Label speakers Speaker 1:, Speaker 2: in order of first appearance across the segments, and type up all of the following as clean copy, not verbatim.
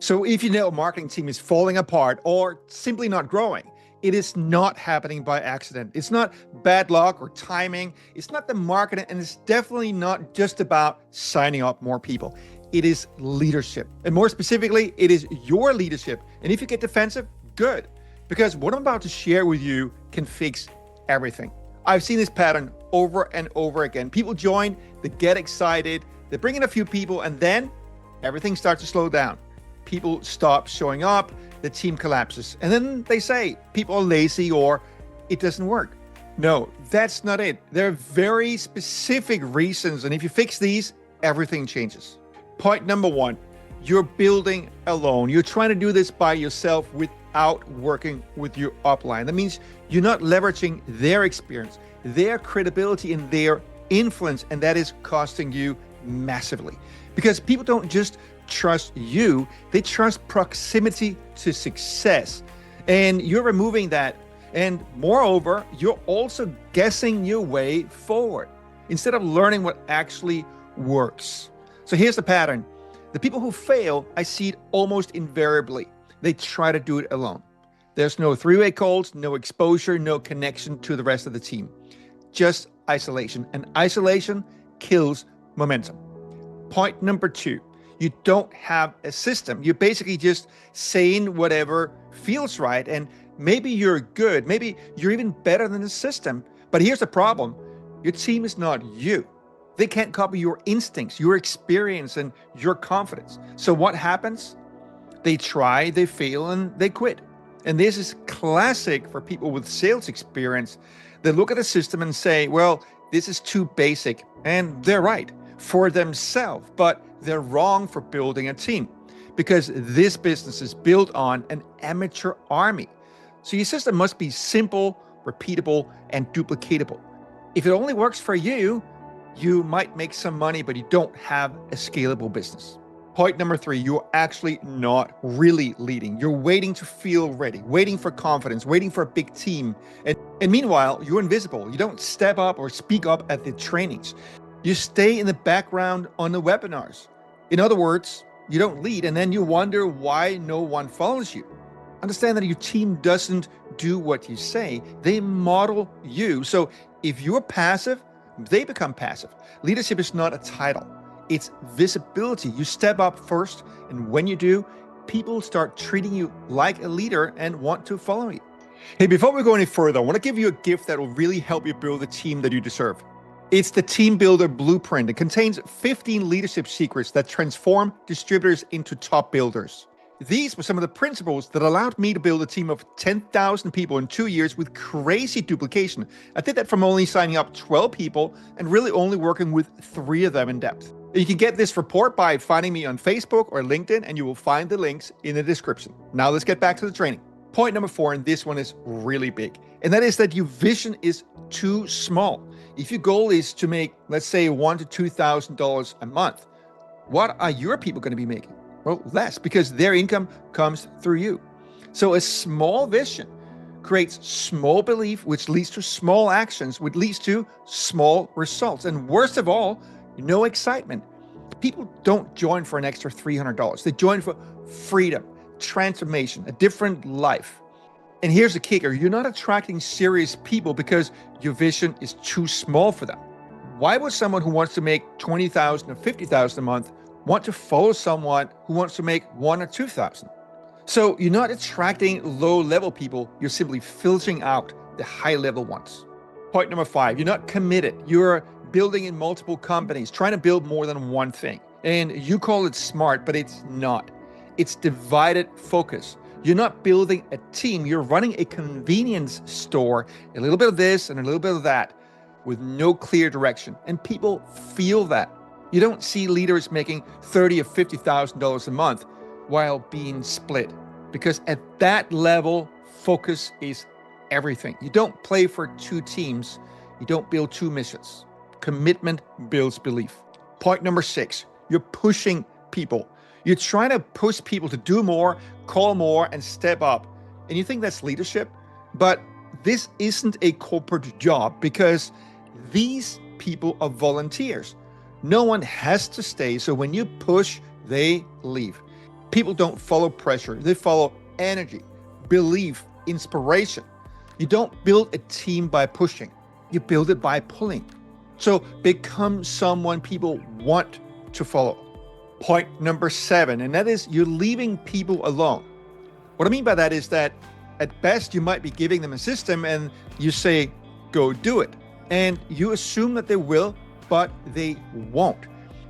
Speaker 1: So if you know a marketing team is falling apart or simply not growing, it is not happening by accident. It's not bad luck or timing. It's not the marketing, and it's definitely not just about signing up more people. It is leadership. And more specifically, it is your leadership. And if you get defensive, good. Because what I'm about to share with you can fix everything. I've seen this pattern over and over again. People join, they get excited, they bring in a few people, and then everything starts to slow down. People stop showing up, the team collapses. And then they say people are lazy or it doesn't work. No, that's not it. There are very specific reasons. And if you fix these, everything changes. Point number one, you're building alone. You're trying to do this by yourself without working with your upline. That means you're not leveraging their experience, their credibility, and their influence. And that is costing you massively because people don't just trust you, they trust proximity to success. And you're removing that. And moreover, you're also guessing your way forward instead of learning what actually works. So here's the pattern. The people who fail, I see it almost invariably. They try to do it alone. There's no three-way calls, no exposure, no connection to the rest of the team. Just isolation. And isolation kills momentum. Point number two. You don't have a system. You're basically just saying whatever feels right. And maybe you're good. Maybe you're even better than the system. But here's the problem. Your team is not you. They can't copy your instincts, your experience, and your confidence. So what happens? They try, they fail, and they quit. And this is classic for people with sales experience. They look at the system and say, well, this is too basic. And they're right for themselves, but they're wrong for building a team because this business is built on an amateur army. So your system must be simple, repeatable, and duplicatable. If it only works for you, you might make some money, but you don't have a scalable business. Point number three, you're actually not really leading. You're waiting to feel ready, waiting for confidence, waiting for a big team. And meanwhile, you're invisible. You don't step up or speak up at the trainings. You stay in the background on the webinars. In other words, you don't lead, and then you wonder why no one follows you. Understand that your team doesn't do what you say. They model you. So if you're passive, they become passive. Leadership is not a title. It's visibility. You step up first, and when you do, people start treating you like a leader and want to follow you. Hey, before we go any further, I want to give you a gift that will really help you build the team that you deserve. It's the Team Builder Blueprint. It contains 15 leadership secrets that transform distributors into top builders. These were some of the principles that allowed me to build a team of 10,000 people in 2 years with crazy duplication. I did that from only signing up 12 people and really only working with 3 of them in depth. You can get this report by finding me on Facebook or LinkedIn, and you will find the links in the description. Now let's get back to the training. Point number 4, and this one is really big, and that is that your vision is too small. If your goal is to make, let's say, $1,000 to $2,000 a month, what are your people going to be making? Well, less, because their income comes through you. So a small vision creates small belief, which leads to small actions, which leads to small results. And worst of all, no excitement. People don't join for an extra $300. They join for freedom, transformation, a different life. And here's the kicker. You're not attracting serious people because your vision is too small for them. Why would someone who wants to make $20,000 or $50,000 a month want to follow someone who wants to make $1,000 or $2,000? So you're not attracting low-level people. You're simply filtering out the high-level ones. Point number 5, you're not committed. You're building in multiple companies, trying to build more than one thing. And you call it smart, but it's not. It's divided focus. You're not building a team. You're running a convenience store, a little bit of this and a little bit of that with no clear direction. And people feel that. You don't see leaders making $30,000 or $50,000 a month while being split, because at that level, focus is everything. You don't play for 2 teams. You don't build 2 missions. Commitment builds belief. Point number 6, you're pushing people. You're trying to push people to do more, call more, and step up. And you think that's leadership? But this isn't a corporate job because these people are volunteers. No one has to stay. So when you push, they leave. People don't follow pressure. They follow energy, belief, inspiration. You don't build a team by pushing. You build it by pulling. So become someone people want to follow. Point number 7, and that is you're leaving people alone. What I mean by that is that at best you might be giving them a system and you say, go do it. And you assume that they will, but they won't.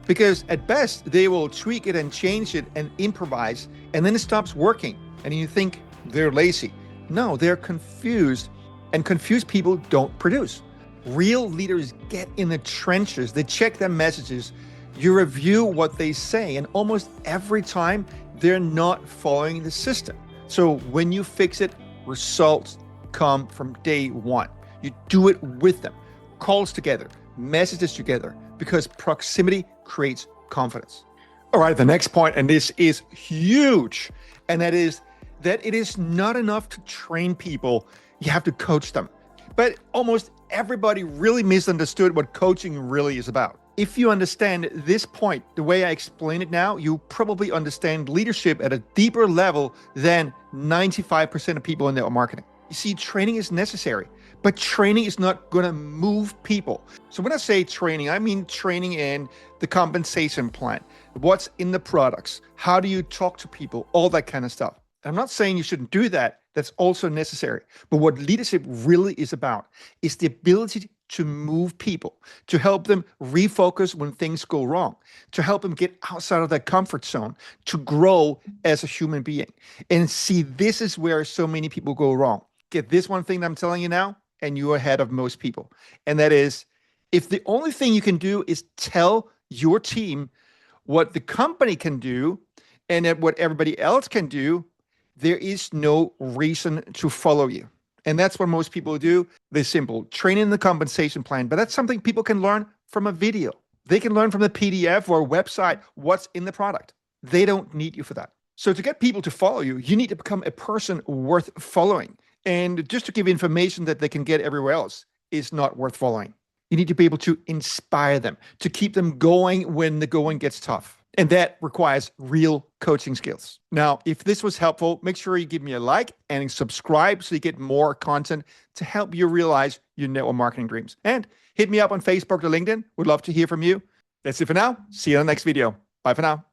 Speaker 1: Because at best they will tweak it and change it and improvise, and then it stops working. And you think they're lazy. No, they're confused, and confused people don't produce. Real leaders get in the trenches. They check their messages. You review what they say, and almost every time they're not following the system. So when you fix it, results come from day one. You do it with them. Calls together, messages together, because proximity creates confidence. All right, the next point, and this is huge, and that is that it is not enough to train people. You have to coach them. But almost everybody really misunderstood what coaching really is about. If you understand this point, the way I explain it now, you probably understand leadership at a deeper level than 95% of people in network marketing. You see, training is necessary, but training is not going to move people. So when I say training, I mean training in the compensation plan, what's in the products, how do you talk to people, all that kind of stuff. I'm not saying you shouldn't do that. That's also necessary. But what leadership really is about is the ability to move people, to help them refocus when things go wrong, to help them get outside of their comfort zone, to grow as a human being. And see, this is where so many people go wrong. Get this one thing that I'm telling you now, and you're ahead of most people. And that is, if the only thing you can do is tell your team what the company can do and what everybody else can do, there is no reason to follow you. And that's what most people do. They're simple, train in the compensation plan, but that's something people can learn from a video. They can learn from the PDF or website what's in the product. They don't need you for that. So to get people to follow you, you need to become a person worth following. And just to give information that they can get everywhere else is not worth following. You need to be able to inspire them, to keep them going when the going gets tough. And that requires real coaching skills. Now, if this was helpful, make sure you give me a like and subscribe so you get more content to help you realize your network marketing dreams. And hit me up on Facebook or LinkedIn. Would love to hear from you. That's it for now. See you in the next video. Bye for now.